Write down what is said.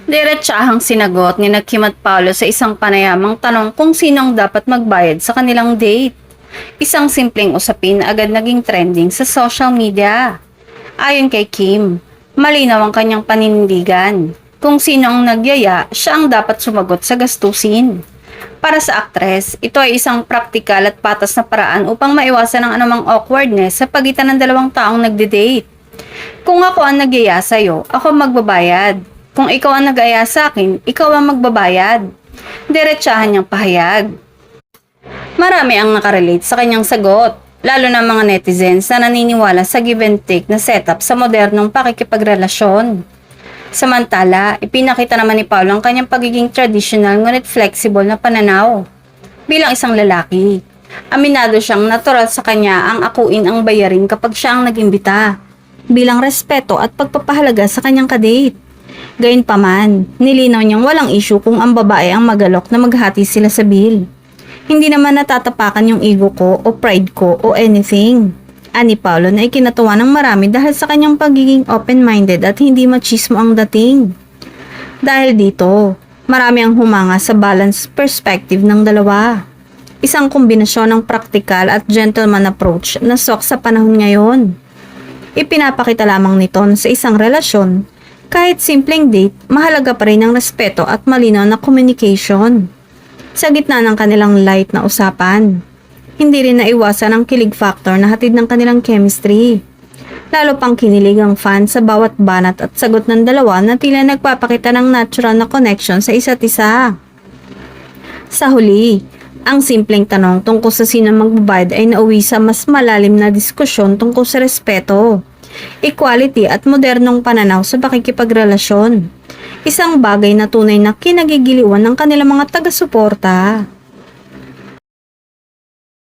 Diretsahang sinagot ni Kim at Paolo sa isang panayamang tanong kung sinong dapat magbayad sa kanilang date. Isang simpleng usapin na agad naging trending sa social media. Ayon kay Kim, malinaw ang kanyang paninindigan. Kung sino ang nagyaya, siya ang dapat sumagot sa gastusin. Para sa aktres, ito ay isang praktikal at patas na paraan upang maiwasan ang anumang awkwardness sa pagitan ng dalawang taong nagde-date. Kung ako ang nagyaya sa'yo, ako magbabayad. Kung ikaw ang nag-aya sa akin, ikaw ang magbabayad. Diretsahan niyang pahayag. Marami ang nakarelate sa kanyang sagot, lalo na mga netizens na naniniwala sa give and take na setup sa modernong pakikipagrelasyon. Samantala, ipinakita naman ni Paolo ang kanyang pagiging traditional ngunit flexible na pananaw. Bilang isang lalaki, aminado siyang natural sa kanya ang akuin ang bayarin kapag siya ang nag-imbita, bilang respeto at pagpapahalaga sa kanyang kadate. Gayunpaman, nilinaw niyang walang issue kung ang babae ang magalok na maghati sila sa bill. Hindi naman natatapakan yung ego ko o pride ko o anything. Ani Paolo na ikinatuwa ng marami dahil sa kanyang pagiging open-minded at hindi machismo ang dating. Dahil dito, marami ang humanga sa balanced perspective ng dalawa. Isang kombinasyon ng practical at gentleman approach na sok sa panahon ngayon. Ipinapakita lamang nito sa isang relasyon, kahit simpleng date, mahalaga pa rin ang respeto at malinaw na communication. Sa gitna ng kanilang light na usapan, hindi rin naiwasan ang kilig factor na hatid ng kanilang chemistry. Lalo pang kinilig ang fan sa bawat banat at sagot ng dalawa na tila nagpapakita ng natural na connection sa isa't isa. Sa huli, ang simpleng tanong tungkol sa sino magbabayad ay nauwi sa mas malalim na diskusyon tungkol sa respeto, equality at modernong pananaw sa pakikipagrelasyon. Isang bagay na tunay na kinagigiliwan ng kanilang mga taga-suporta.